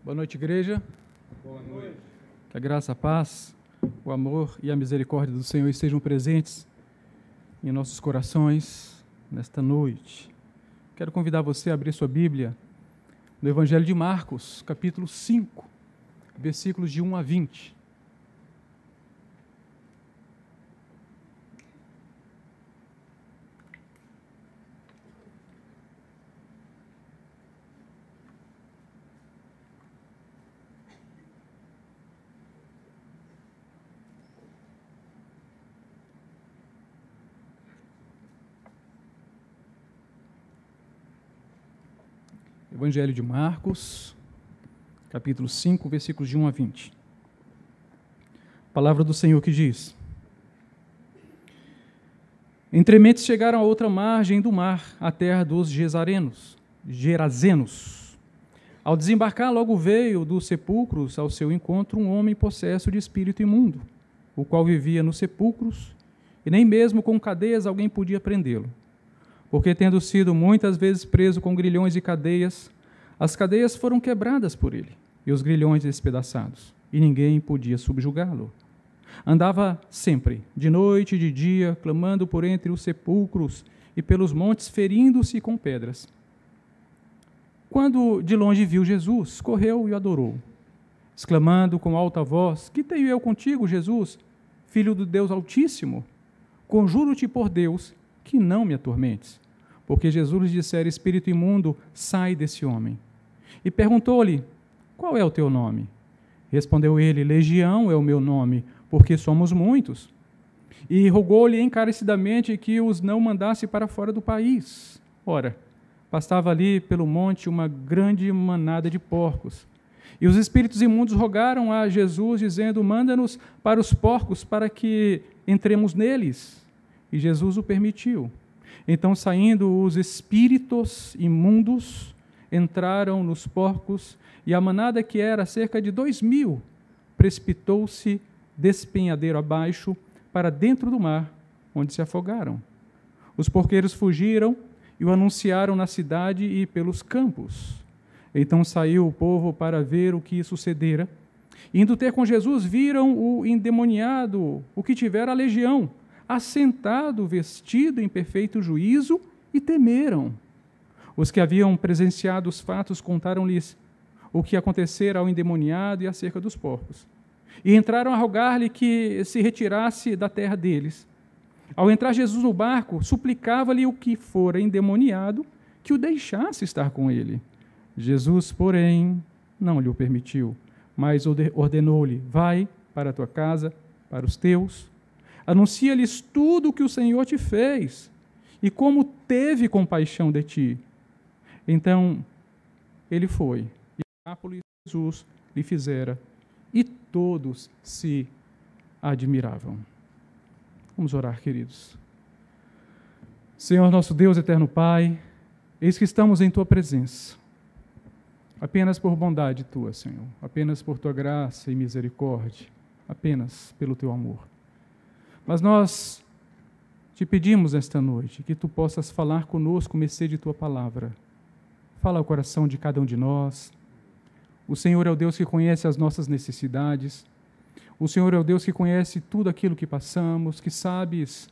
Boa noite, igreja. Boa noite. Que a graça, a paz, o amor e a misericórdia do Senhor estejam presentes em nossos corações nesta noite. Quero convidar você a abrir sua Bíblia no Evangelho de Marcos, capítulo 5, versículos de 1 a 20. Evangelho de Marcos, capítulo 5, versículos de 1 a 20. Palavra do Senhor que diz: Entrementes chegaram a outra margem do mar, a terra dos Gerazenos. Ao desembarcar, logo veio dos sepulcros ao seu encontro um homem possesso de espírito imundo, o qual vivia nos sepulcros, e nem mesmo com cadeias alguém podia prendê-lo. Porque, tendo sido muitas vezes preso com grilhões e cadeias, as cadeias foram quebradas por ele, e os grilhões despedaçados, e ninguém podia subjugá-lo. Andava sempre, de noite e de dia, clamando por entre os sepulcros e pelos montes, ferindo-se com pedras. Quando de longe viu Jesus, correu e o adorou, exclamando com alta voz: Que tenho eu contigo, Jesus, Filho do Deus Altíssimo? Conjuro-te por Deus que não me atormentes. Porque Jesus lhe dissera: Espírito imundo, sai desse homem. E perguntou-lhe: Qual é o teu nome? Respondeu ele: Legião é o meu nome, porque somos muitos. E rogou-lhe encarecidamente que os não mandasse para fora do país. Ora, pastava ali pelo monte uma grande manada de porcos. E os espíritos imundos rogaram a Jesus, dizendo: Manda-nos para os porcos, para que entremos neles. E Jesus o permitiu. Então, saindo os espíritos imundos, entraram nos porcos, e a manada, que era cerca de 2.000, precipitou-se despenhadeiro abaixo para dentro do mar, onde se afogaram. Os porqueiros fugiram e o anunciaram na cidade e pelos campos. Então saiu o povo para ver o que sucedera. Indo ter com Jesus, viram o endemoniado, o que tivera a legião, assentado, vestido em perfeito juízo, e temeram. Os que haviam presenciado os fatos contaram-lhes o que acontecera ao endemoniado e acerca dos porcos. E entraram a rogar-lhe que se retirasse da terra deles. Ao entrar Jesus no barco, suplicava-lhe o que fora endemoniado que o deixasse estar com ele. Jesus, porém, não lhe o permitiu, mas ordenou-lhe: Vai para a tua casa, para os teus, anuncia-lhes tudo o que o Senhor te fez e como teve compaixão de ti. Então, ele foi, e o Jesus lhe fizera, e todos se admiravam. Vamos orar, queridos. Senhor, nosso Deus, eterno Pai, eis que estamos em tua presença, apenas por bondade tua, Senhor, apenas por tua graça e misericórdia, apenas pelo teu amor. Mas nós te pedimos esta noite que tu possas falar conosco, mercê de tua palavra. Fala ao coração de cada um de nós. O Senhor é o Deus que conhece as nossas necessidades. O Senhor é o Deus que conhece tudo aquilo que passamos, que sabes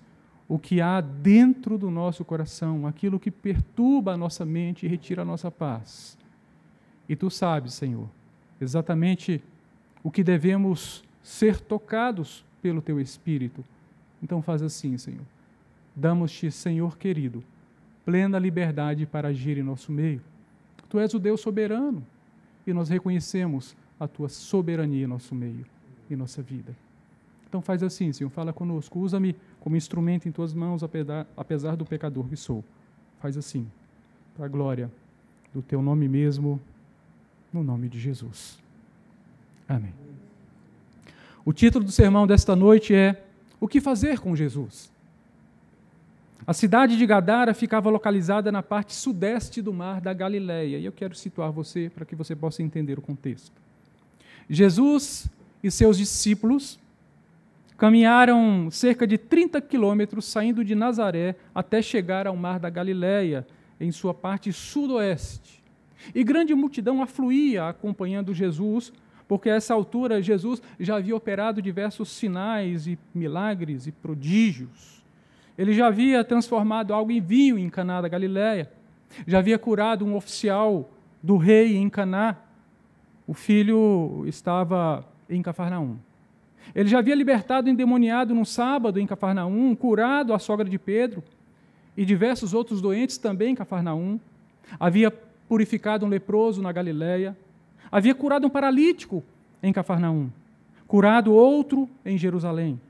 o que há dentro do nosso coração, aquilo que perturba a nossa mente e retira a nossa paz. E tu sabes, Senhor, exatamente o que devemos ser tocados pelo teu Espírito. Então faz assim, Senhor. Damos-te, Senhor querido, plena liberdade para agir em nosso meio. Tu és o Deus soberano e nós reconhecemos a tua soberania em nosso meio, em nossa vida. Então faz assim, Senhor, fala conosco. Usa-me como instrumento em tuas mãos, apesar do pecador que sou. Faz assim, para a glória do teu nome mesmo, no nome de Jesus. Amém. O título do sermão desta noite é: O que fazer com Jesus? A cidade de Gadara ficava localizada na parte sudeste do mar da Galileia, e eu quero situar você para que você possa entender o contexto. Jesus e seus discípulos caminharam cerca de 30 quilômetros saindo de Nazaré até chegar ao mar da Galileia, em sua parte sudoeste. E grande multidão afluía acompanhando Jesus, porque a essa altura Jesus já havia operado diversos sinais e milagres e prodígios. Ele já havia transformado algo em vinho em Caná da Galileia. Já havia curado um oficial do rei em Caná. O filho estava em Cafarnaum. Ele já havia libertado o endemoniado no sábado em Cafarnaum, curado a sogra de Pedro e diversos outros doentes também em Cafarnaum. Havia purificado um leproso na Galileia. Havia curado um paralítico em Cafarnaum. Curado outro em Jerusalém.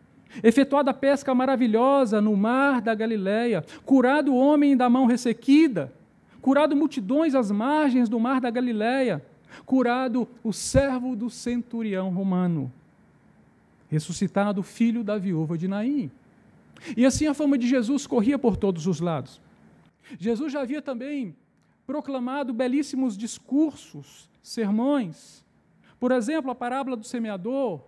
Efetuado a pesca maravilhosa no mar da Galileia. Curado o homem da mão ressequida. Curado multidões às margens do mar da Galileia. Curado o servo do centurião romano. Ressuscitado o filho da viúva de Naim. E assim a fama de Jesus corria por todos os lados. Jesus já havia também proclamado belíssimos discursos, sermões. Por exemplo, a parábola do semeador,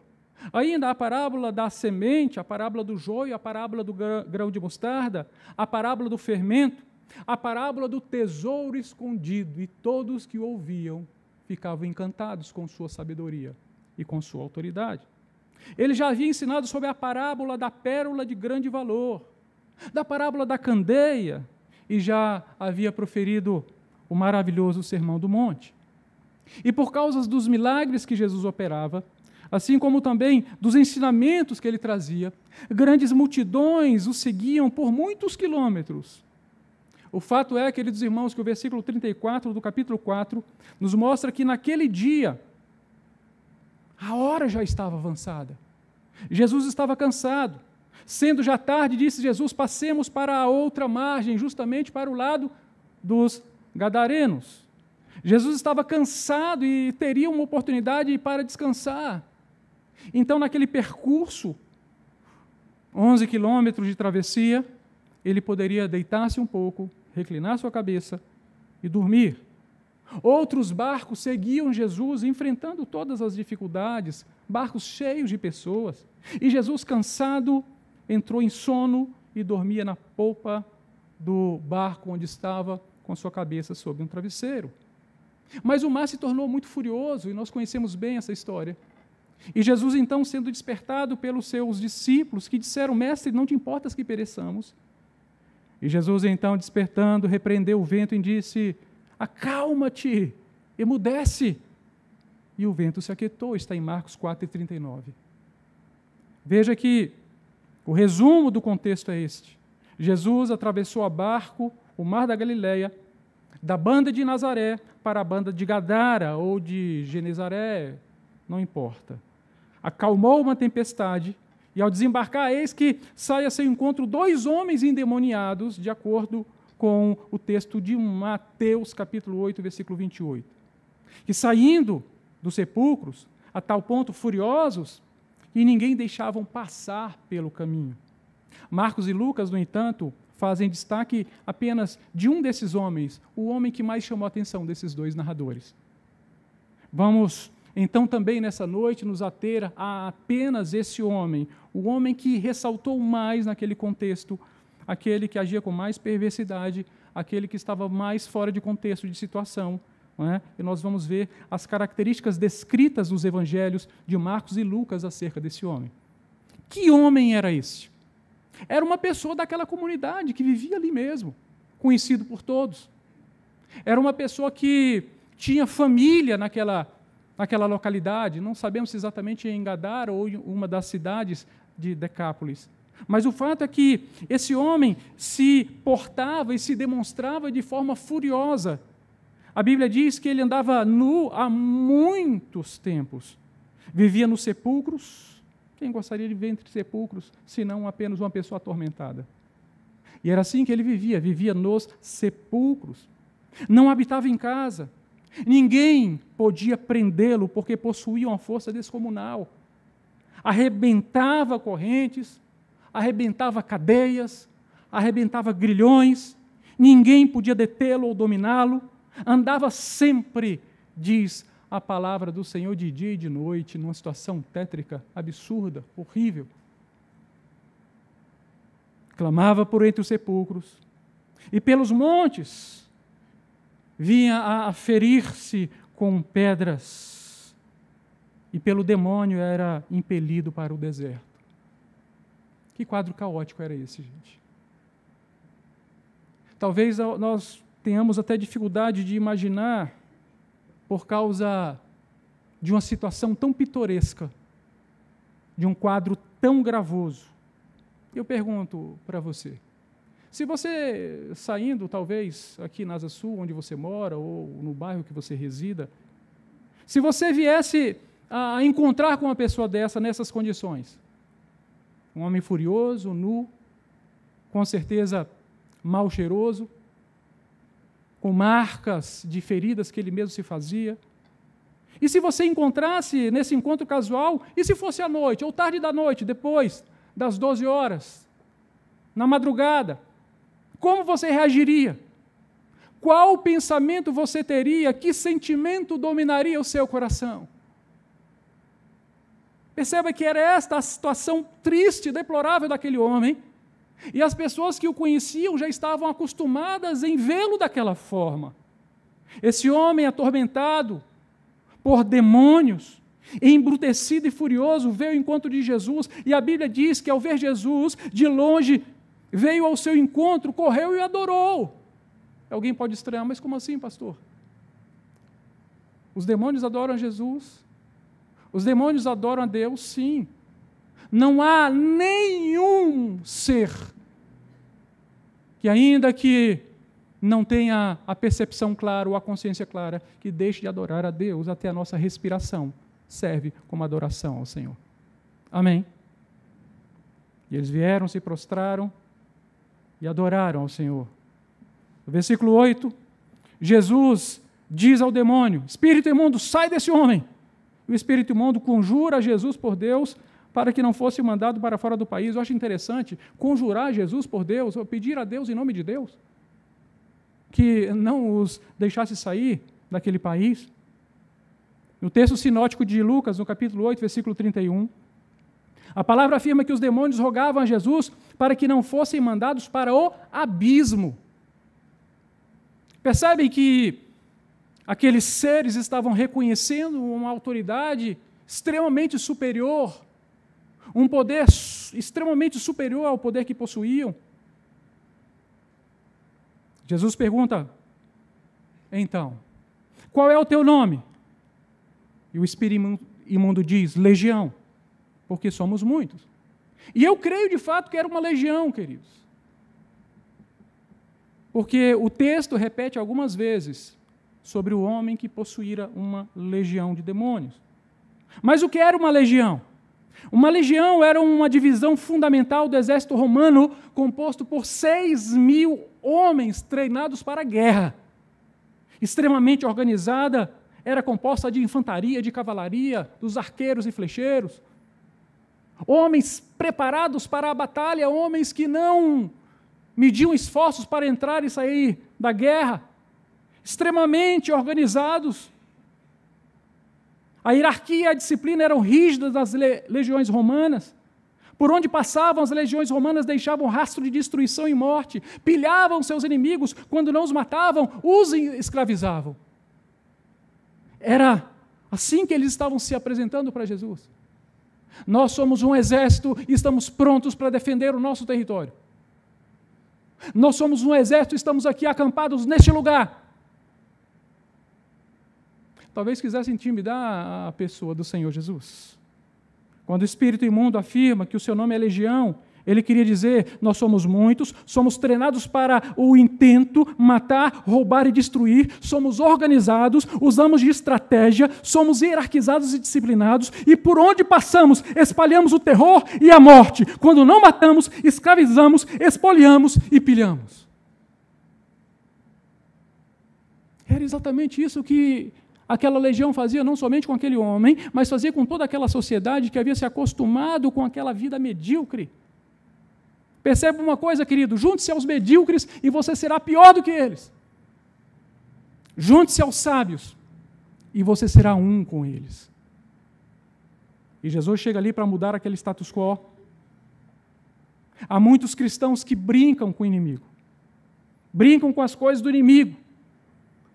ainda a parábola da semente, a parábola do joio, a parábola do grão de mostarda, a parábola do fermento, a parábola do tesouro escondido, e todos que o ouviam ficavam encantados com sua sabedoria e com sua autoridade. Ele já havia ensinado sobre a parábola da pérola de grande valor, da parábola da candeia, e já havia proferido o maravilhoso Sermão do Monte. E por causa dos milagres que Jesus operava, assim como também dos ensinamentos que ele trazia, grandes multidões o seguiam por muitos quilômetros. O fato é, queridos irmãos, que o versículo 34 do capítulo 4 nos mostra que naquele dia, a hora já estava avançada. Jesus estava cansado. Sendo já tarde, disse Jesus, passemos para a outra margem, justamente para o lado dos Gadarenos. Jesus estava cansado e teria uma oportunidade para descansar. Então, naquele percurso, 11 quilômetros de travessia, ele poderia deitar-se um pouco, reclinar sua cabeça e dormir. Outros barcos seguiam Jesus, enfrentando todas as dificuldades, barcos cheios de pessoas. E Jesus, cansado, entrou em sono e dormia na polpa do barco onde estava, com sua cabeça sobre um travesseiro. Mas o mar se tornou muito furioso, e nós conhecemos bem essa história. E Jesus, então, sendo despertado pelos seus discípulos, que disseram, mestre, não te importas que pereçamos? E Jesus, então, despertando, repreendeu o vento e disse, acalma-te, emudece. E o vento se aquietou, está em Marcos 4:39. Veja que o resumo do contexto é este. Jesus atravessou a barco o mar da Galileia, da banda de Nazaré para a banda de Gadara ou de Genezaré, não importa. Acalmou uma tempestade e, ao desembarcar, eis que sai a seu encontro 2 homens endemoniados, de acordo com o texto de Mateus, capítulo 8, versículo 28. Que saindo dos sepulcros, a tal ponto furiosos, que ninguém deixavam passar pelo caminho. Marcos e Lucas, no entanto, fazem destaque apenas de um desses homens, o homem que mais chamou a atenção desses 2 narradores. Vamos, então, também nessa noite, nos ater a apenas esse homem, o homem que ressaltou mais naquele contexto, aquele que agia com mais perversidade, aquele que estava mais fora de contexto de situação. Não é? E nós vamos ver as características descritas nos evangelhos de Marcos e Lucas acerca desse homem. Que homem era esse? Era uma pessoa daquela comunidade que vivia ali mesmo, conhecido por todos. Era uma pessoa que tinha família naquela localidade, não sabemos se exatamente em Gadara ou em uma das cidades de Decápolis. Mas o fato é que esse homem se portava e se demonstrava de forma furiosa. A Bíblia diz que ele andava nu há muitos tempos. Vivia nos sepulcros. Quem gostaria de viver entre sepulcros, se não apenas uma pessoa atormentada? E era assim que ele vivia nos sepulcros. Não habitava em casa. Ninguém podia prendê-lo, porque possuía uma força descomunal. Arrebentava correntes, arrebentava cadeias, arrebentava grilhões. Ninguém podia detê-lo ou dominá-lo. Andava sempre, diz a palavra do Senhor, de dia e de noite, numa situação tétrica, absurda, horrível. Clamava por entre os sepulcros e pelos montes, vinha a ferir-se com pedras e pelo demônio era impelido para o deserto. Que quadro caótico era esse, gente? Talvez nós tenhamos até dificuldade de imaginar por causa de uma situação tão pitoresca, de um quadro tão gravoso. Eu pergunto para você, se você saindo, talvez, aqui na Asa Sul, onde você mora, ou no bairro que você resida, se você viesse a encontrar com uma pessoa dessa, nessas condições, um homem furioso, nu, com certeza mal cheiroso, com marcas de feridas que ele mesmo se fazia, e se você encontrasse nesse encontro casual, e se fosse à noite, ou tarde da noite, depois das 12 horas, na madrugada, como você reagiria? Qual pensamento você teria? Que sentimento dominaria o seu coração? Perceba que era esta a situação triste, deplorável daquele homem, e as pessoas que o conheciam já estavam acostumadas em vê-lo daquela forma. Esse homem atormentado por demônios, embrutecido e furioso, veio ao encontro de Jesus, e a Bíblia diz que ao ver Jesus, de longe, veio ao seu encontro, correu e o adorou. Alguém pode estranhar, mas como assim, pastor? Os demônios adoram Jesus? Os demônios adoram a Deus, sim. Não há nenhum ser que, ainda que não tenha a percepção clara ou a consciência clara, que deixe de adorar a Deus. Até a nossa respiração serve como adoração ao Senhor. Amém? E eles vieram, se prostraram e adoraram ao Senhor. No versículo 8, Jesus diz ao demônio: espírito imundo, sai desse homem. E o espírito imundo conjura Jesus por Deus para que não fosse mandado para fora do país. Eu acho interessante conjurar Jesus por Deus, ou pedir a Deus em nome de Deus que não os deixasse sair daquele país. No texto sinótico de Lucas, no capítulo 8, versículo 31, a palavra afirma que os demônios rogavam a Jesus para que não fossem mandados para o abismo. Percebem que aqueles seres estavam reconhecendo uma autoridade extremamente superior, um poder extremamente superior ao poder que possuíam. Jesus pergunta, então, qual é o teu nome? E o espírito imundo diz, legião, porque somos muitos. E eu creio de fato que era uma legião, queridos. Porque o texto repete algumas vezes sobre o homem que possuíra uma legião de demônios. Mas o que era uma legião? Uma legião era uma divisão fundamental do exército romano, composto por 6.000 homens treinados para a guerra. Extremamente organizada, era composta de infantaria, de cavalaria, dos arqueiros e flecheiros. Homens preparados para a batalha, homens que não mediam esforços para entrar e sair da guerra. Extremamente organizados. A hierarquia e a disciplina eram rígidas das legiões romanas. Por onde passavam, as legiões romanas deixavam rastro de destruição e morte, pilhavam seus inimigos, quando não os matavam, os escravizavam. Era assim que eles estavam se apresentando para Jesus. Nós somos um exército e estamos prontos para defender o nosso território. Nós somos um exército e estamos aqui acampados neste lugar. Talvez quisesse intimidar a pessoa do Senhor Jesus. Quando o espírito imundo afirma que o seu nome é legião, ele queria dizer, nós somos muitos, somos treinados para o intento, matar, roubar e destruir, somos organizados, usamos de estratégia, somos hierarquizados e disciplinados, e por onde passamos, espalhamos o terror e a morte. Quando não matamos, escravizamos, espoliamos e pilhamos. Era exatamente isso que aquela legião fazia não somente com aquele homem, mas fazia com toda aquela sociedade que havia se acostumado com aquela vida medíocre. Perceba uma coisa, querido, junte-se aos medíocres e você será pior do que eles. Junte-se aos sábios e você será um com eles. E Jesus chega ali para mudar aquele status quo. Há muitos cristãos que brincam com o inimigo, brincam com as coisas do inimigo,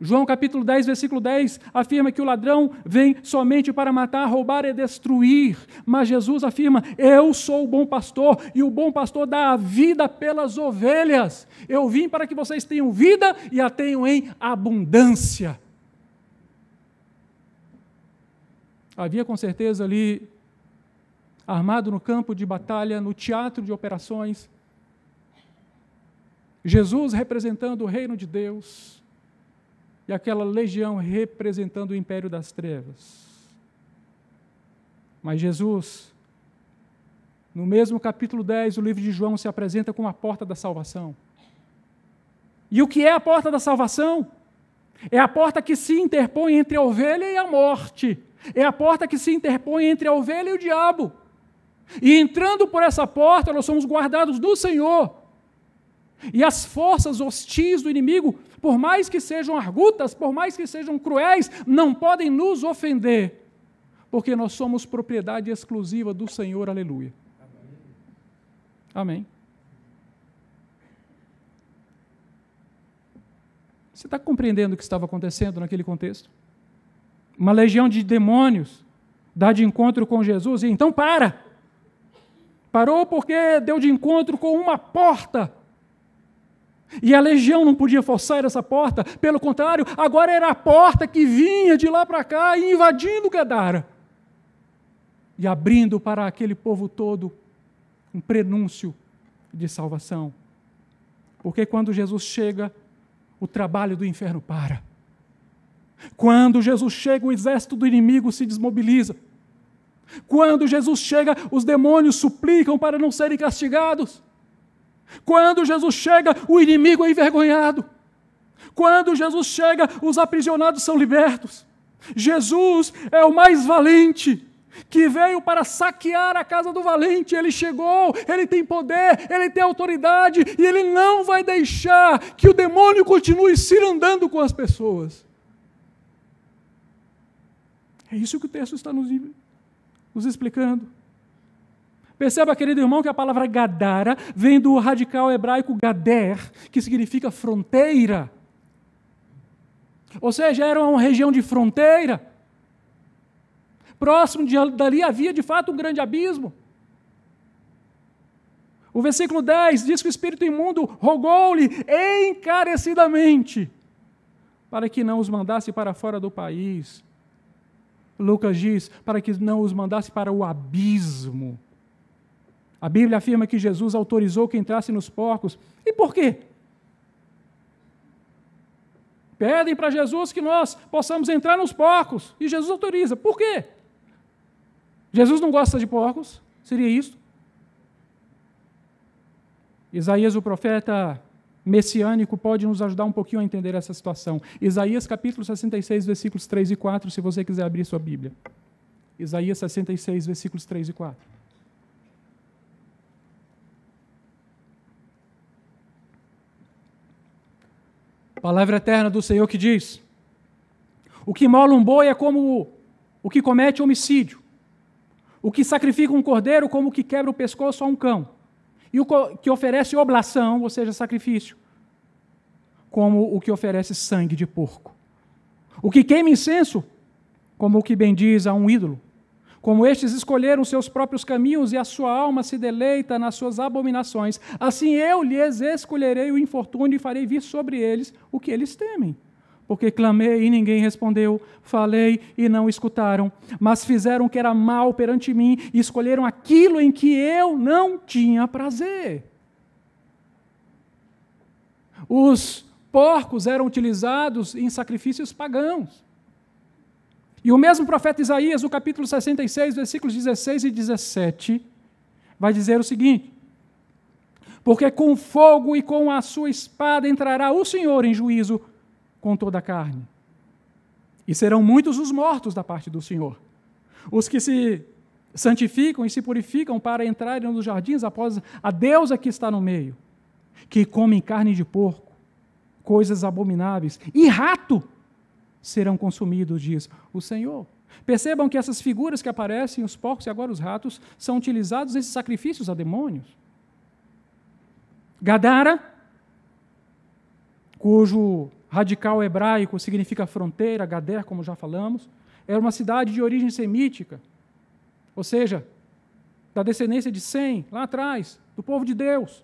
João capítulo 10, versículo 10, afirma que o ladrão vem somente para matar, roubar e destruir. Mas Jesus afirma, eu sou o bom pastor, e o bom pastor dá a vida pelas ovelhas. Eu vim para que vocês tenham vida e a tenham em abundância. Havia com certeza ali, armado no campo de batalha, no teatro de operações, Jesus representando o reino de Deus, e aquela legião representando o império das trevas. Mas Jesus, no mesmo capítulo 10 do livro de João, se apresenta como a porta da salvação. E o que é a porta da salvação? É a porta que se interpõe entre a ovelha e a morte. É a porta que se interpõe entre a ovelha e o diabo. E entrando por essa porta, nós somos guardados do Senhor. E as forças hostis do inimigo, por mais que sejam argutas, por mais que sejam cruéis, não podem nos ofender, porque nós somos propriedade exclusiva do Senhor, aleluia. Amém. Você está compreendendo o que estava acontecendo naquele contexto? Uma legião de demônios dá de encontro com Jesus, e então parou porque deu de encontro com uma porta. E a legião não podia forçar essa porta, pelo contrário, agora era a porta que vinha de lá para cá, invadindo Gadara, e abrindo para aquele povo todo um prenúncio de salvação. Porque quando Jesus chega, o trabalho do inferno para. Quando Jesus chega, o exército do inimigo se desmobiliza. Quando Jesus chega, os demônios suplicam para não serem castigados. Quando Jesus chega, o inimigo é envergonhado. Quando Jesus chega, os aprisionados são libertos. Jesus é o mais valente, que veio para saquear a casa do valente. Ele chegou, ele tem poder, ele tem autoridade, e ele não vai deixar que o demônio continue cirandando com as pessoas. É isso que o texto está nos explicando. Perceba, querido irmão, que a palavra Gadara vem do radical hebraico Gader, que significa fronteira. Ou seja, era uma região de fronteira. Próximo dali havia, de fato, um grande abismo. O versículo 10 diz que o espírito imundo rogou-lhe encarecidamente para que não os mandasse para fora do país. Lucas diz, para que não os mandasse para o abismo. A Bíblia afirma que Jesus autorizou que entrasse nos porcos. E por quê? Pedem para Jesus que nós possamos entrar nos porcos. E Jesus autoriza. Por quê? Jesus não gosta de porcos? Seria isso? Isaías, o profeta messiânico, pode nos ajudar um pouquinho a entender essa situação. Isaías capítulo 66, versículos 3 e 4, se você quiser abrir sua Bíblia. Isaías 66, versículos 3 e 4. Palavra eterna do Senhor que diz: o que mola um boi é como o que comete homicídio. O que sacrifica um cordeiro como o que quebra o pescoço a um cão. E o que oferece oblação, ou seja, sacrifício, como o que oferece sangue de porco. O que queima incenso, como o que bendiz a um ídolo. Como estes escolheram seus próprios caminhos e a sua alma se deleita nas suas abominações, assim eu lhes escolherei o infortúnio e farei vir sobre eles o que eles temem. Porque clamei e ninguém respondeu, falei e não escutaram, mas fizeram o que era mal perante mim e escolheram aquilo em que eu não tinha prazer. Os porcos eram utilizados em sacrifícios pagãos. E o mesmo profeta Isaías, no capítulo 66, versículos 16 e 17, vai dizer o seguinte: porque com fogo e com a sua espada entrará o Senhor em juízo com toda a carne. E serão muitos os mortos da parte do Senhor, os que se santificam e se purificam para entrarem nos jardins após a deusa que está no meio, que comem carne de porco, coisas abomináveis, e rato serão consumidos, diz o Senhor. Percebam que essas figuras que aparecem, os porcos e agora os ratos, são utilizados nesses sacrifícios a demônios. Gadara, cujo radical hebraico significa fronteira, Gader, como já falamos. Era uma cidade de origem semítica, ou seja, da descendência de Sem, lá atrás, do povo de Deus.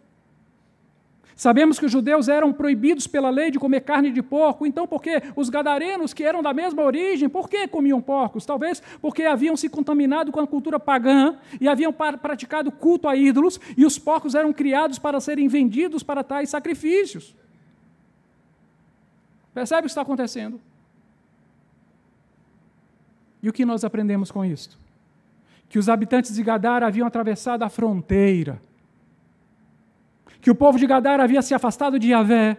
Sabemos que os judeus eram proibidos pela lei de comer carne de porco, então por que os gadarenos, que eram da mesma origem, por que comiam porcos? Talvez porque haviam se contaminado com a cultura pagã e haviam praticado culto a ídolos, e os porcos eram criados para serem vendidos para tais sacrifícios. Percebe o que está acontecendo? E o que nós aprendemos com isto? Que os habitantes de Gadara haviam atravessado a fronteira, que o povo de Gadara havia se afastado de Yahvé.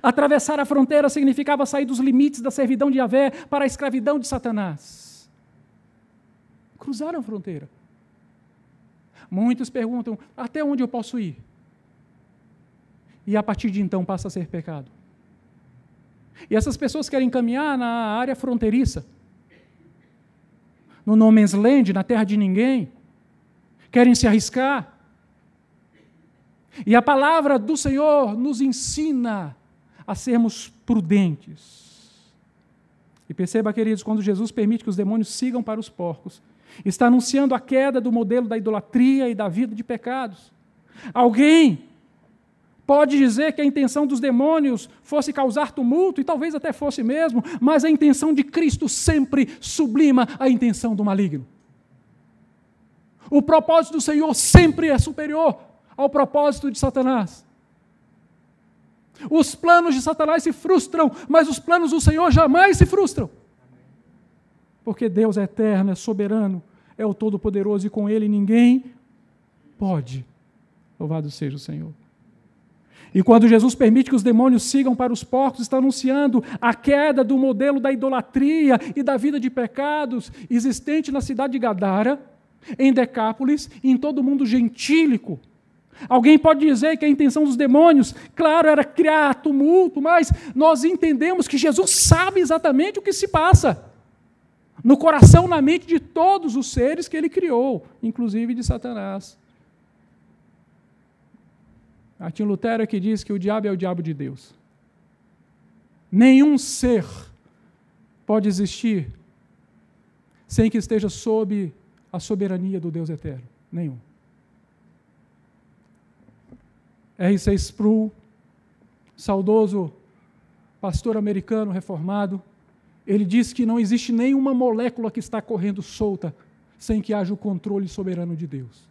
Atravessar a fronteira significava sair dos limites da servidão de Yahvé para a escravidão de Satanás. Cruzaram a fronteira. Muitos perguntam, até onde eu posso ir? E a partir de então passa a ser pecado. E essas pessoas querem caminhar na área fronteiriça, no No Man's Land, na terra de ninguém, querem se arriscar. E a palavra do Senhor nos ensina a sermos prudentes. E perceba, queridos, quando Jesus permite que os demônios sigam para os porcos, está anunciando a queda do modelo da idolatria e da vida de pecados. Alguém pode dizer que a intenção dos demônios fosse causar tumulto, e talvez até fosse mesmo, mas a intenção de Cristo sempre sublima a intenção do maligno. O propósito do Senhor sempre é superior ao propósito de Satanás. Os planos de Satanás se frustram, mas os planos do Senhor jamais se frustram. Porque Deus é eterno, é soberano, é o Todo-Poderoso, e com Ele ninguém pode. Louvado seja o Senhor. E quando Jesus permite que os demônios sigam para os porcos, está anunciando a queda do modelo da idolatria e da vida de pecados existente na cidade de Gadara, em Decápolis e em todo o mundo gentílico. Alguém pode dizer que a intenção dos demônios, claro, era criar tumulto, mas nós entendemos que Jesus sabe exatamente o que se passa no coração, na mente de todos os seres que Ele criou, inclusive de Satanás. Martim Lutero é que diz que o diabo é o diabo de Deus. Nenhum ser pode existir sem que esteja sob a soberania do Deus eterno. Nenhum. R.C. Sproul, saudoso pastor americano reformado, ele diz que não existe nenhuma molécula que está correndo solta sem que haja o controle soberano de Deus.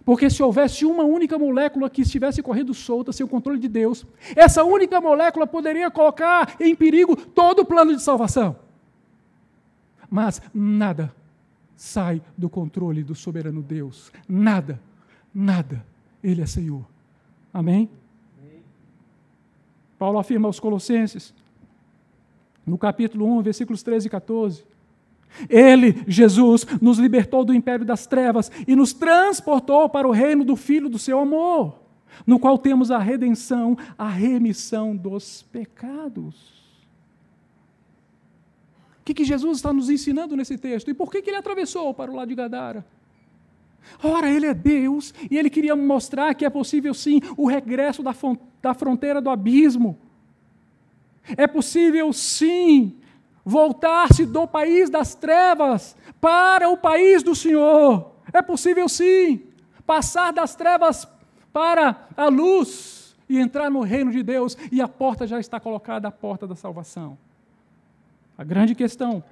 Porque se houvesse uma única molécula que estivesse correndo solta sem o controle de Deus, essa única molécula poderia colocar em perigo todo o plano de salvação. Mas nada sai do controle do soberano Deus. Nada, nada. Ele é Senhor. Amém? Paulo afirma aos Colossenses, no capítulo 1, versículos 13 e 14, Ele, Jesus, nos libertou do império das trevas e nos transportou para o reino do Filho do seu amor, no qual temos a redenção, a remissão dos pecados. O que Jesus está nos ensinando nesse texto? E por que Ele atravessou para o lado de Gadara? Ora, Ele é Deus e Ele queria mostrar que é possível sim o regresso da fronteira do abismo. É possível sim voltar-se do país das trevas para o país do Senhor. É possível sim passar das trevas para a luz e entrar no reino de Deus, e a porta já está colocada, a porta da salvação. A grande questão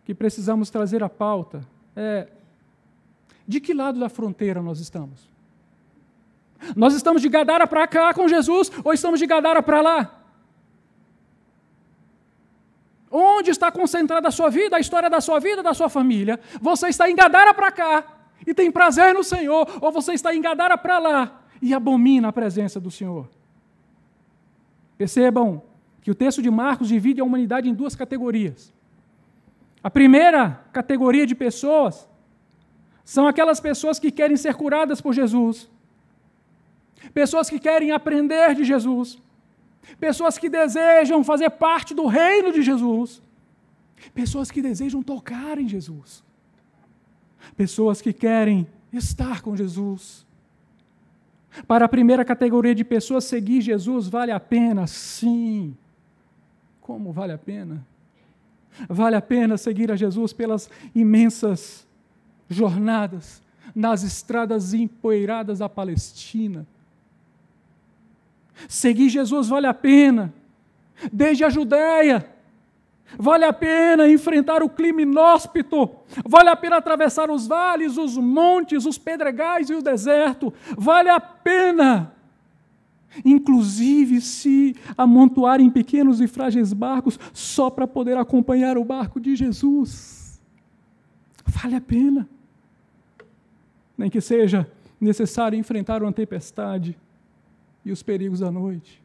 que precisamos trazer à pauta é: de que lado da fronteira nós estamos? Nós estamos de Gadara para cá com Jesus, ou estamos de Gadara para lá? Onde está concentrada a sua vida, a história da sua vida, da sua família? Você está em Gadara para cá e tem prazer no Senhor, ou você está em Gadara para lá e abomina a presença do Senhor? Percebam que o texto de Marcos divide a humanidade em duas categorias. A primeira categoria de pessoas são aquelas pessoas que querem ser curadas por Jesus, pessoas que querem aprender de Jesus, pessoas que desejam fazer parte do reino de Jesus, pessoas que desejam tocar em Jesus, pessoas que querem estar com Jesus. Para a primeira categoria de pessoas, seguir Jesus vale a pena? Sim. Como vale a pena? Vale a pena seguir a Jesus pelas imensas jornadas nas estradas empoeiradas da Palestina. Seguir Jesus vale a pena, desde a Judéia. Vale a pena enfrentar o clima inóspito, vale a pena atravessar os vales, os montes, os pedregais e o deserto, vale a pena, inclusive se amontoar em pequenos e frágeis barcos, só para poder acompanhar o barco de Jesus. Vale a pena, nem que seja necessário enfrentar uma tempestade e os perigos da noite.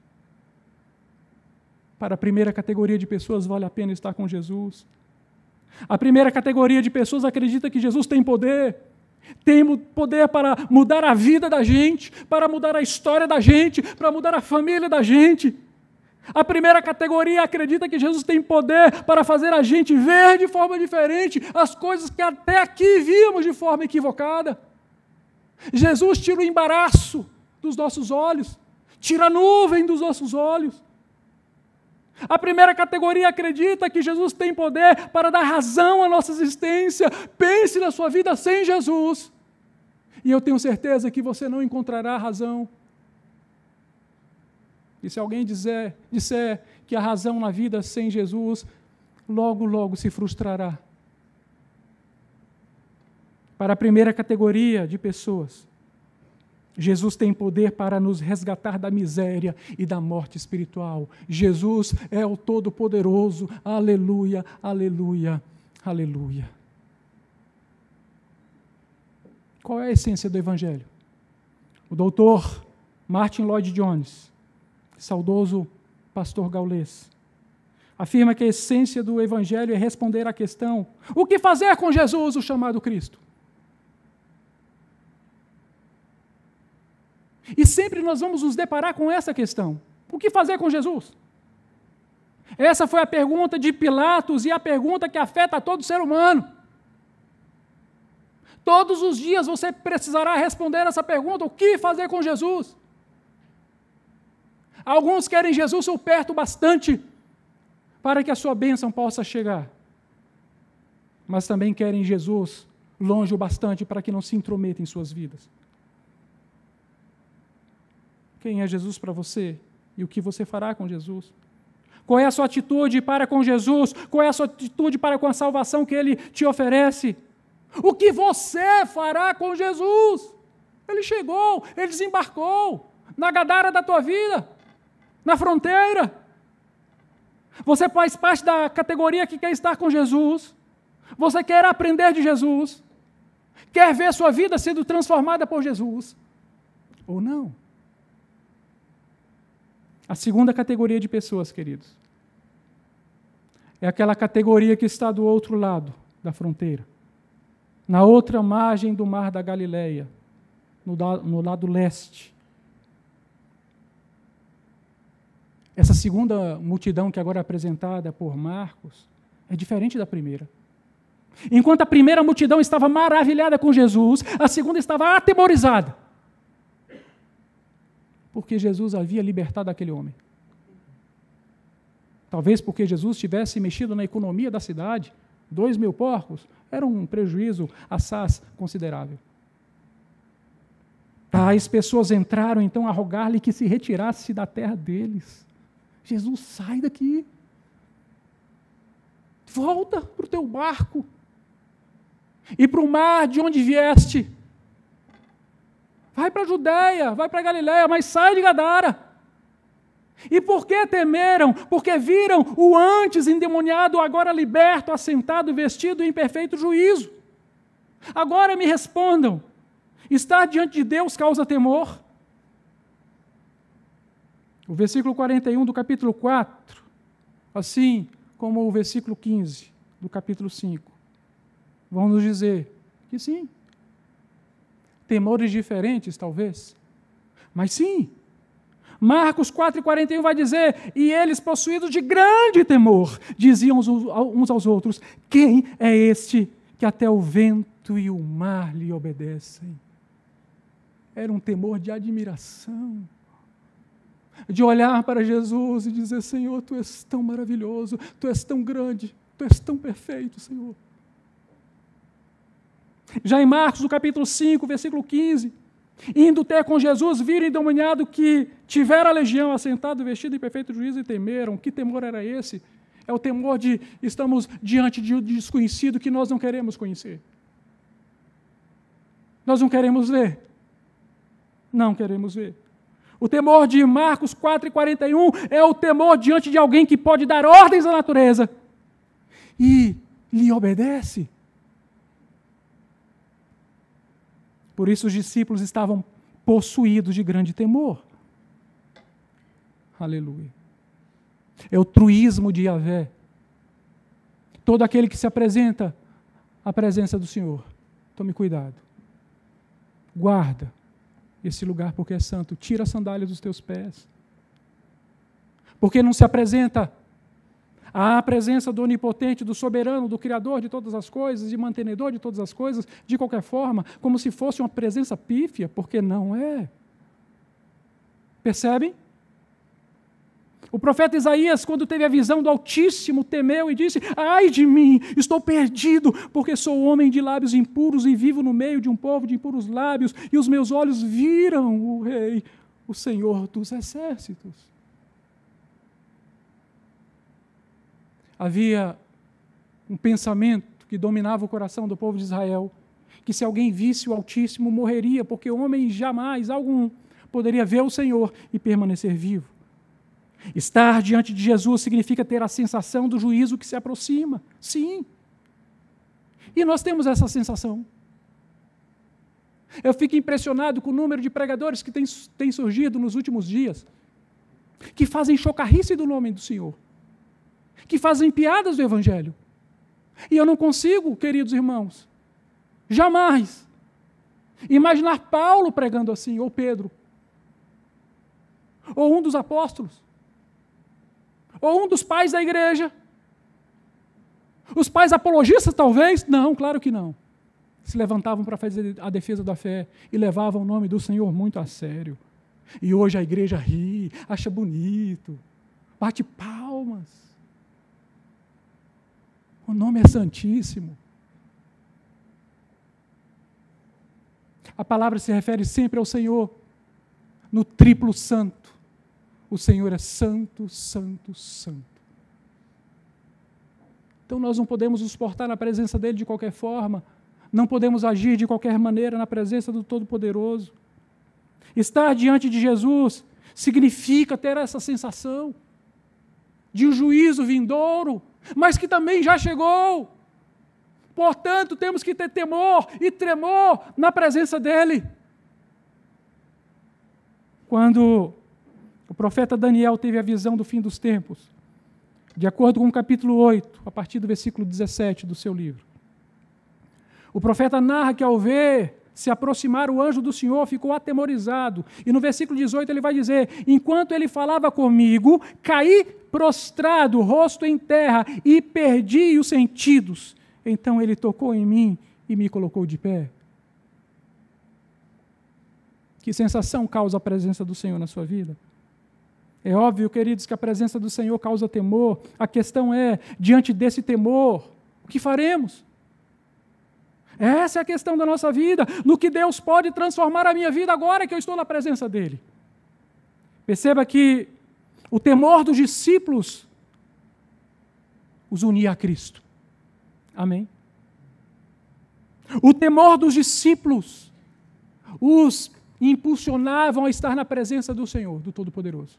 Para a primeira categoria de pessoas, vale a pena estar com Jesus. A primeira categoria de pessoas acredita que Jesus tem poder para mudar a vida da gente, para mudar a história da gente, para mudar a família da gente. A primeira categoria acredita que Jesus tem poder para fazer a gente ver de forma diferente as coisas que até aqui víamos de forma equivocada. Jesus tira o embaraço dos nossos olhos, tira a nuvem dos nossos olhos. A primeira categoria acredita que Jesus tem poder para dar razão à nossa existência. Pense na sua vida sem Jesus, e eu tenho certeza que você não encontrará razão. E se alguém disser que a razão na vida sem Jesus, logo, logo se frustrará. Para a primeira categoria de pessoas, Jesus tem poder para nos resgatar da miséria e da morte espiritual. Jesus é o Todo-Poderoso. Aleluia, aleluia, aleluia. Qual é a essência do Evangelho? O doutor Martin Lloyd Jones, saudoso pastor gaulês, afirma que a essência do Evangelho é responder à questão: o que fazer com Jesus, o chamado Cristo? E sempre nós vamos nos deparar com essa questão: o que fazer com Jesus? Essa foi a pergunta de Pilatos e a pergunta que afeta a todo ser humano. Todos os dias você precisará responder essa pergunta: o que fazer com Jesus? Alguns querem Jesus perto bastante para que a sua bênção possa chegar, mas também querem Jesus longe o bastante para que não se intrometa em suas vidas. Quem é Jesus para você e o que você fará com Jesus? Qual é a sua atitude para com Jesus? Qual é a sua atitude para com a salvação que Ele te oferece? O que você fará com Jesus? Ele chegou, Ele desembarcou na Gadara da tua vida, na fronteira. Você faz parte da categoria que quer estar com Jesus. Você quer aprender de Jesus. Quer ver sua vida sendo transformada por Jesus. Ou não? A segunda categoria de pessoas, queridos, é aquela categoria que está do outro lado da fronteira, na outra margem do mar da Galileia, no lado leste. Essa segunda multidão que agora é apresentada por Marcos é diferente da primeira. Enquanto a primeira multidão estava maravilhada com Jesus, a segunda estava atemorizada, porque Jesus havia libertado aquele homem. Talvez porque Jesus tivesse mexido na economia da cidade. 2.000 porcos era um prejuízo assaz considerável. Tais pessoas entraram então a rogar-lhe que se retirasse da terra deles. Jesus, sai daqui. Volta para o teu barco e para o mar de onde vieste. Vai para a Judéia, vai para a Galileia, mas sai de Gadara. E por que temeram? Porque viram o antes endemoniado, agora liberto, assentado, vestido em perfeito juízo. Agora me respondam: estar diante de Deus causa temor? O versículo 41 do capítulo 4, assim como o versículo 15 do capítulo 5, vão nos dizer que sim. Temores diferentes, talvez, mas sim. Marcos 4,41 vai dizer: e eles, possuídos de grande temor, diziam uns aos outros: quem é este que até o vento e o mar lhe obedecem? Era um temor de admiração, de olhar para Jesus e dizer: Senhor, Tu és tão maravilhoso, Tu és tão grande, Tu és tão perfeito, Senhor. Já em Marcos, no capítulo 5, versículo 15, indo ter com Jesus, viram endemoniado que tivera a legião, assentado, vestido em perfeito juízo, e temeram. Que temor era esse? É o temor de estamos diante de um desconhecido que nós não queremos conhecer. Nós não queremos ver. Não queremos ver. O temor de Marcos 4:41 é o temor diante de alguém que pode dar ordens à natureza e lhe obedece. Por isso os discípulos estavam possuídos de grande temor. Aleluia. É o truísmo de Yahvé. Todo aquele que se apresenta à presença do Senhor, tome cuidado. Guarda esse lugar porque é santo. Tira a sandália dos teus pés. Porque não se apresenta à presença do onipotente, do soberano, do criador de todas as coisas, de mantenedor de todas as coisas, de qualquer forma, como se fosse uma presença pífia, porque não é. Percebem? O profeta Isaías, quando teve a visão do Altíssimo, temeu e disse: ai de mim, estou perdido, porque sou homem de lábios impuros e vivo no meio de um povo de impuros lábios, e os meus olhos viram o Rei, o Senhor dos exércitos. Havia um pensamento que dominava o coração do povo de Israel, que se alguém visse o Altíssimo, morreria, porque homem jamais algum poderia ver o Senhor e permanecer vivo. Estar diante de Jesus significa ter a sensação do juízo que se aproxima. Sim. E nós temos essa sensação. Eu fico impressionado com o número de pregadores que tem surgido nos últimos dias, que fazem chocarrice do nome do Senhor, que fazem piadas do Evangelho. E eu não consigo, queridos irmãos, jamais imaginar Paulo pregando assim, ou Pedro, ou um dos apóstolos, ou um dos pais da igreja. Os pais apologistas, talvez? Não, claro que não. Se levantavam para fazer a defesa da fé e levavam o nome do Senhor muito a sério. E hoje a igreja ri, acha bonito, bate palmas. O nome é santíssimo. A palavra se refere sempre ao Senhor no triplo santo. O Senhor é santo, santo, santo. Então nós não podemos nos portar na presença dEle de qualquer forma, não podemos agir de qualquer maneira na presença do Todo-Poderoso. Estar diante de Jesus significa ter essa sensação de um juízo vindouro, mas que também já chegou. Portanto, temos que ter temor e tremor na presença dEle. Quando o profeta Daniel teve a visão do fim dos tempos, de acordo com o capítulo 8, a partir do versículo 17 do seu livro, o profeta narra que ao ver se aproximar o anjo do Senhor, ficou atemorizado. E no versículo 18 ele vai dizer: enquanto ele falava comigo, caí prostrado, rosto em terra, e perdi os sentidos. Então ele tocou em mim e me colocou de pé. Que sensação causa a presença do Senhor na sua vida? É óbvio, queridos, que a presença do Senhor causa temor. A questão é, diante desse temor, o que faremos? Essa é a questão da nossa vida, no que Deus pode transformar a minha vida agora que eu estou na presença dEle. Perceba que o temor dos discípulos os unia a Cristo. Amém? O temor dos discípulos os impulsionavam a estar na presença do Senhor, do Todo-Poderoso.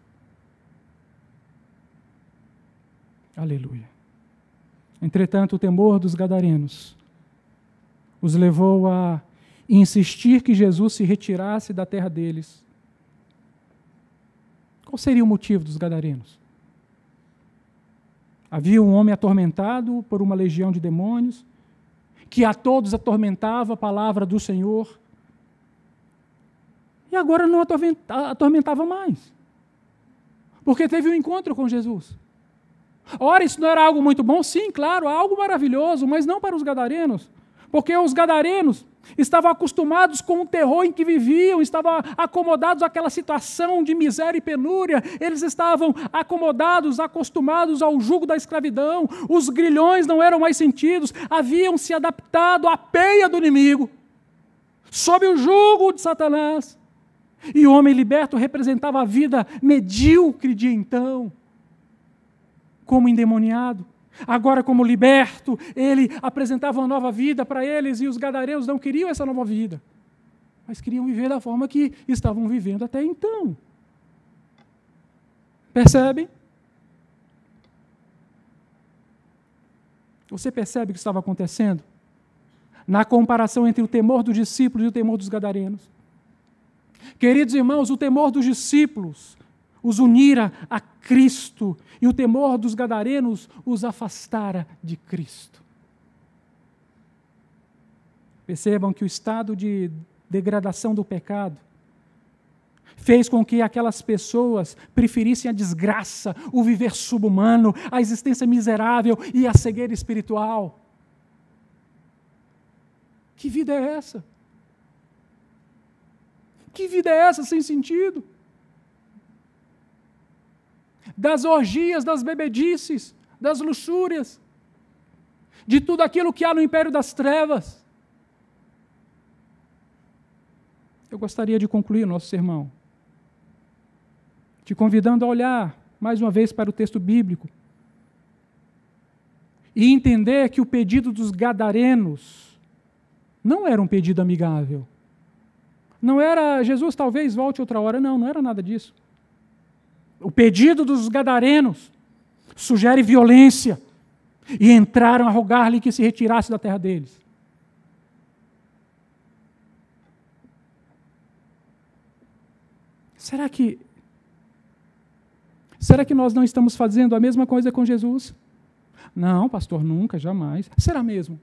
Aleluia. Entretanto, o temor dos gadarenos os levou a insistir que Jesus se retirasse da terra deles. Qual seria o motivo dos gadarenos? Havia um homem atormentado por uma legião de demônios, que a todos atormentava a palavra do Senhor, e agora não atormentava mais, porque teve um encontro com Jesus. Ora, isso não era algo muito bom? Sim, claro, algo maravilhoso, mas não para os gadarenos, porque os gadarenos estavam acostumados com o terror em que viviam, estavam acomodados àquela situação de miséria e penúria, eles estavam acomodados, acostumados ao jugo da escravidão, os grilhões não eram mais sentidos, haviam se adaptado à peia do inimigo, sob o jugo de Satanás. E o homem liberto representava a vida medíocre de então, como endemoniado. Agora, como liberto, ele apresentava uma nova vida para eles, e os gadarenos não queriam essa nova vida, mas queriam viver da forma que estavam vivendo até então. Percebem? Você percebe o que estava acontecendo? Na comparação entre o temor dos discípulos e o temor dos gadarenos. Queridos irmãos, o temor dos discípulos os unira a Cristo, e o temor dos gadarenos os afastara de Cristo. Percebam que o estado de degradação do pecado fez com que aquelas pessoas preferissem a desgraça, o viver subhumano, a existência miserável e a cegueira espiritual. Que vida é essa? Que vida é essa sem sentido? Das orgias, das bebedices, das luxúrias, de tudo aquilo que há no império das trevas. Eu gostaria de concluir o nosso sermão, te convidando a olhar mais uma vez para o texto bíblico e entender que o pedido dos gadarenos não era um pedido amigável. Não era, Jesus, talvez volte outra hora. Não era nada disso. O pedido dos gadarenos sugere violência, e entraram a rogar-lhe que se retirasse da terra deles. Será que nós não estamos fazendo a mesma coisa com Jesus? Não, pastor, nunca, jamais. Será mesmo?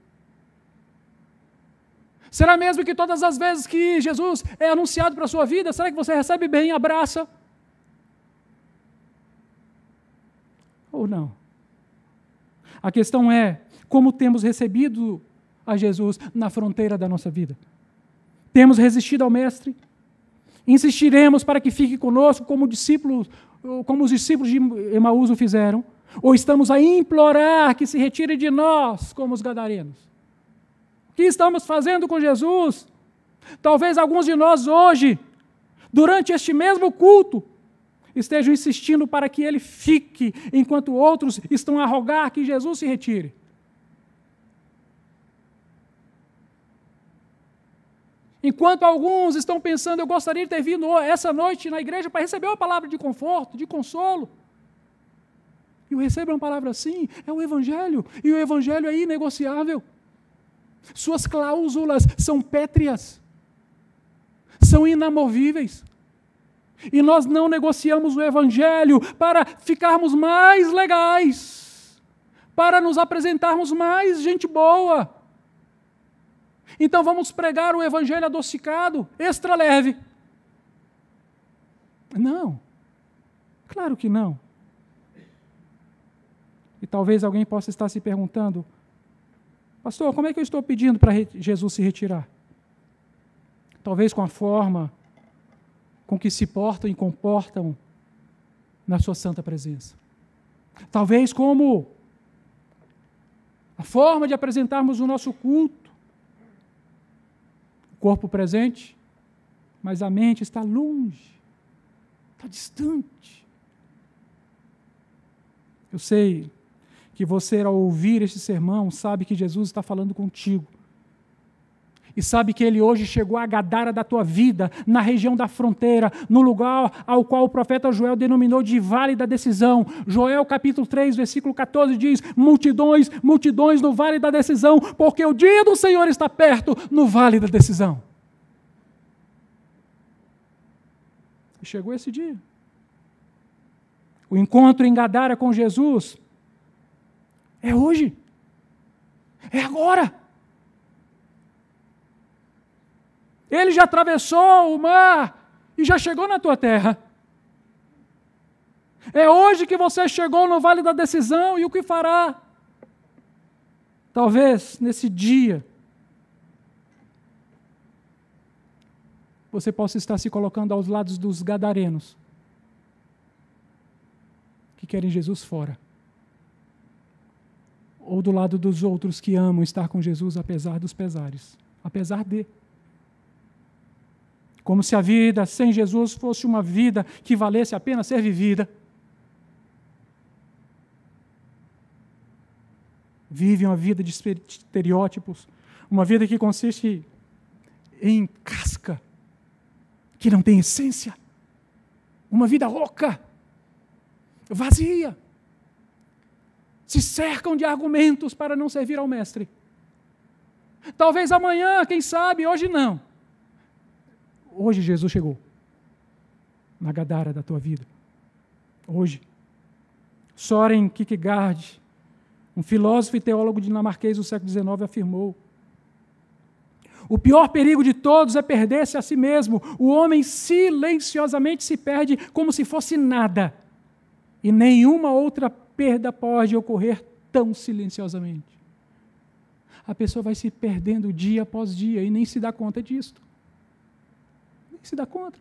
Será mesmo que todas as vezes que Jesus é anunciado para a sua vida, será que você recebe bem e abraça? Ou não? A questão é, como temos recebido a Jesus na fronteira da nossa vida? Temos resistido ao Mestre? Insistiremos para que fique conosco como os discípulos de Emaús o fizeram? Ou estamos a implorar que se retire de nós como os gadarenos? O que estamos fazendo com Jesus? Talvez alguns de nós hoje, durante este mesmo culto, estejam insistindo para que ele fique, enquanto outros estão a rogar que Jesus se retire. Enquanto alguns estão pensando, eu gostaria de ter vindo essa noite na igreja para receber uma palavra de conforto, de consolo. E eu recebo uma palavra assim, é o Evangelho, e o Evangelho é inegociável. Suas cláusulas são pétreas, são inamovíveis. E nós não negociamos o Evangelho para ficarmos mais legais, para nos apresentarmos mais gente boa. Então vamos pregar o Evangelho adocicado, extra leve. Não, claro que não. E talvez alguém possa estar se perguntando, pastor, como é que eu estou pedindo para Jesus se retirar? Talvez com a forma com que se portam e comportam na sua santa presença. Talvez como a forma de apresentarmos o nosso culto. O corpo presente, mas a mente está longe, está distante. Eu sei que você, ao ouvir este sermão, sabe que Jesus está falando contigo. E sabe que Ele hoje chegou à Gadara da tua vida, na região da fronteira, no lugar ao qual o profeta Joel denominou de Vale da Decisão. Joel capítulo 3, versículo 14 diz, multidões, multidões no Vale da Decisão, porque o dia do Senhor está perto no Vale da Decisão. E chegou esse dia. O encontro em Gadara com Jesus é hoje. É agora. Ele já atravessou o mar e já chegou na tua terra. É hoje que você chegou no Vale da Decisão, e o que fará? Talvez nesse dia você possa estar se colocando aos lados dos gadarenos, que querem Jesus fora, ou do lado dos outros que amam estar com Jesus apesar dos pesares, apesar de. Como se a vida sem Jesus fosse uma vida que valesse a pena ser vivida. Vive uma vida de estereótipos, uma vida que consiste em casca, que não tem essência, uma vida oca, vazia. Se cercam de argumentos para não servir ao Mestre. Talvez amanhã, quem sabe, hoje não. Hoje Jesus chegou na Gadara da tua vida. Hoje. Soren Kierkegaard, um filósofo e teólogo dinamarquês do século XIX, afirmou: o pior perigo de todos é perder-se a si mesmo. O homem silenciosamente se perde como se fosse nada. E nenhuma outra perda pode ocorrer tão silenciosamente. A pessoa vai se perdendo dia após dia e nem se dá conta disso. Nem se dá conta.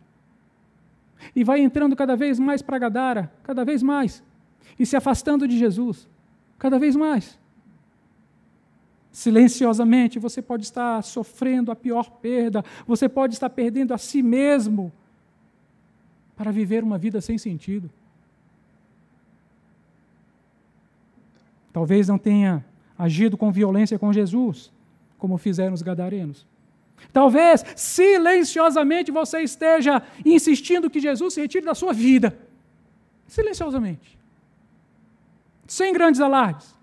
E vai entrando cada vez mais para Gadara, cada vez mais. E se afastando de Jesus, cada vez mais. Silenciosamente, você pode estar sofrendo a pior perda, você pode estar perdendo a si mesmo para viver uma vida sem sentido. Talvez não tenha agido com violência com Jesus, como fizeram os gadarenos. Talvez, silenciosamente, você esteja insistindo que Jesus se retire da sua vida. Silenciosamente. Sem grandes alardes.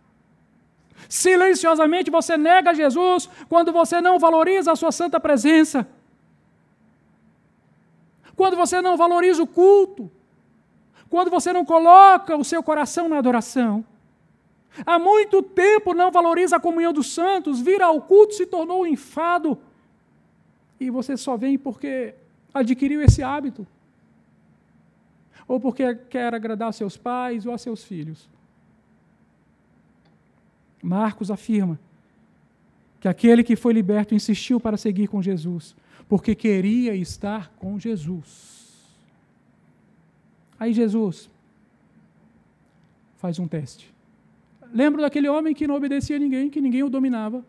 Silenciosamente você nega Jesus quando você não valoriza a sua santa presença. Quando você não valoriza o culto. Quando você não coloca o seu coração na adoração. Há muito tempo não valoriza a comunhão dos santos, vir ao culto se tornou um enfado. E você só vem porque adquiriu esse hábito. Ou porque quer agradar a seus pais ou a seus filhos. Marcos afirma que aquele que foi liberto insistiu para seguir com Jesus, porque queria estar com Jesus. Aí Jesus faz um teste. Lembra daquele homem que não obedecia a ninguém, que ninguém o dominava.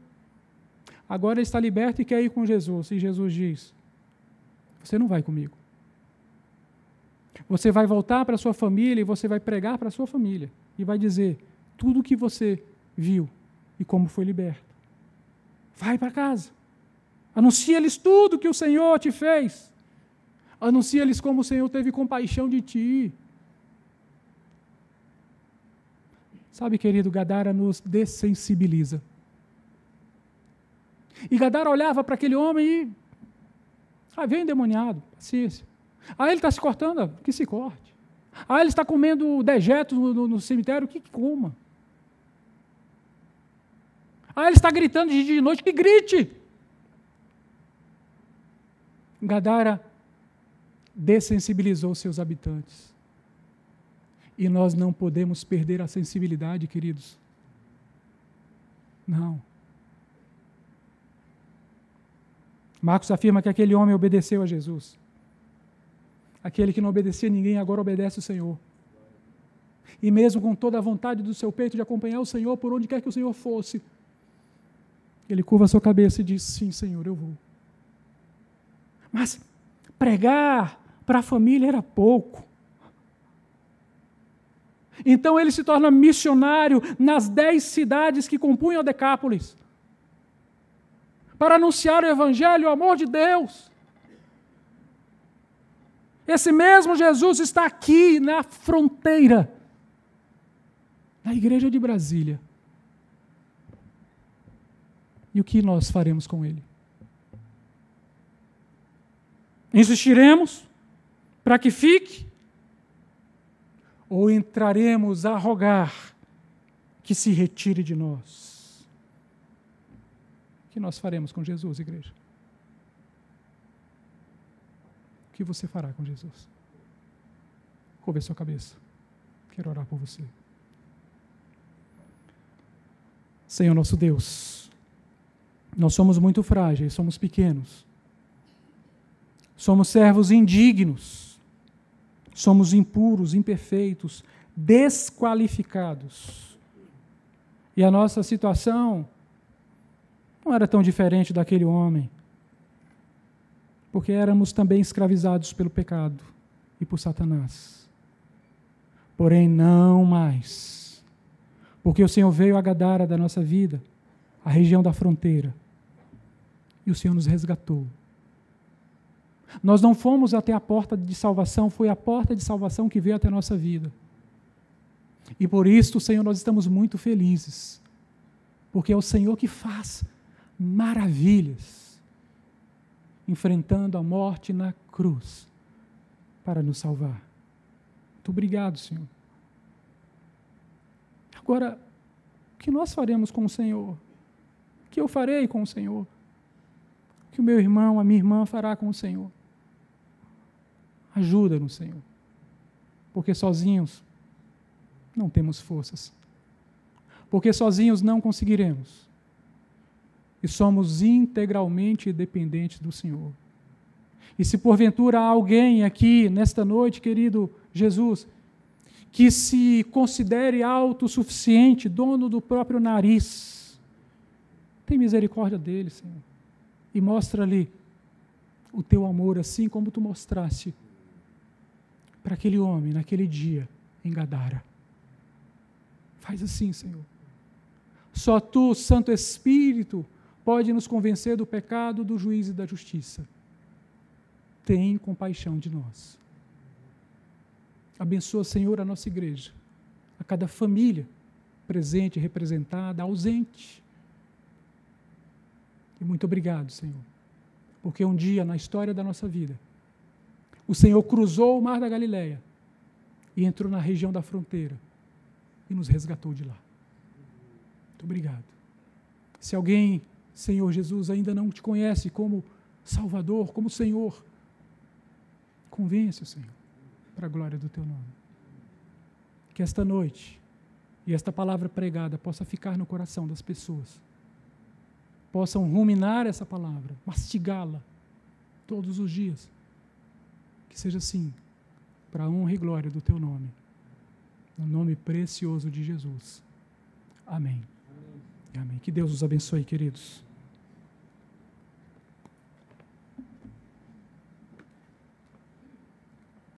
Agora ele está liberto e quer ir com Jesus. E Jesus diz: você não vai comigo. Você vai voltar para a sua família e você vai pregar para a sua família. E vai dizer tudo o que você viu e como foi liberto. Vai para casa. Anuncia-lhes tudo que o Senhor te fez. Anuncia-lhes como o Senhor teve compaixão de ti. Sabe, querido, Gadara nos dessensibiliza. E Gadara olhava para aquele homem e... vem endemoniado, paciência. Ele está se cortando, que se corte. Ele está comendo dejetos no cemitério, que coma. Ele está gritando de dia e de noite, que grite. Gadara dessensibilizou seus habitantes. E nós não podemos perder a sensibilidade, queridos. Não. Marcos afirma que aquele homem obedeceu a Jesus. Aquele que não obedecia a ninguém agora obedece o Senhor. E mesmo com toda a vontade do seu peito de acompanhar o Senhor por onde quer que o Senhor fosse, ele curva a sua cabeça e diz: sim, Senhor, eu vou. Mas pregar para a família era pouco. Então ele se torna missionário nas 10 cidades que compunham a Decápolis, para anunciar o Evangelho, o amor de Deus. Esse mesmo Jesus está aqui na fronteira, na igreja de Brasília. E o que nós faremos com ele? Insistiremos para que fique? Ou entraremos a rogar que se retire de nós? O que nós faremos com Jesus, igreja? O que você fará com Jesus? Curva a sua cabeça. Quero orar por você. Senhor nosso Deus, nós somos muito frágeis, somos pequenos. Somos servos indignos. Somos impuros, imperfeitos, desqualificados. E a nossa situação não era tão diferente daquele homem, porque éramos também escravizados pelo pecado e por Satanás. Porém, não mais, porque o Senhor veio a Gadara da nossa vida, a região da fronteira, e o Senhor nos resgatou. Nós não fomos até a porta de salvação, foi a porta de salvação que veio até a nossa vida. E por isso, Senhor, nós estamos muito felizes, porque é o Senhor que faz maravilhas, enfrentando a morte na cruz para nos salvar. Muito obrigado, Senhor. Agora, o que nós faremos com o Senhor? O que eu farei com o Senhor? O que o meu irmão, a minha irmã fará com o Senhor? Ajuda-nos, Senhor, porque sozinhos não temos forças, porque sozinhos não conseguiremos, e somos integralmente dependentes do Senhor. E se porventura há alguém aqui nesta noite, querido Jesus, que se considere autossuficiente, dono do próprio nariz, tem misericórdia dele, Senhor, e mostra-lhe o teu amor, assim como tu mostraste para aquele homem, naquele dia, em Gadara. Faz assim, Senhor. Só tu, Santo Espírito, pode nos convencer do pecado, do juízo e da justiça. Tem compaixão de nós. Abençoa, Senhor, a nossa igreja, a cada família presente, representada, ausente. E muito obrigado, Senhor, porque um dia na história da nossa vida, o Senhor cruzou o mar da Galileia e entrou na região da fronteira e nos resgatou de lá. Muito obrigado. Se alguém, Senhor Jesus, ainda não te conhece como Salvador, como Senhor, convence o Senhor, para a glória do teu nome. Que esta noite e esta palavra pregada possa ficar no coração das pessoas, possam ruminar essa palavra, mastigá-la todos os dias. Que seja assim, para a honra e glória do teu nome, no nome precioso de Jesus. Amém. Amém. Que Deus os abençoe, queridos.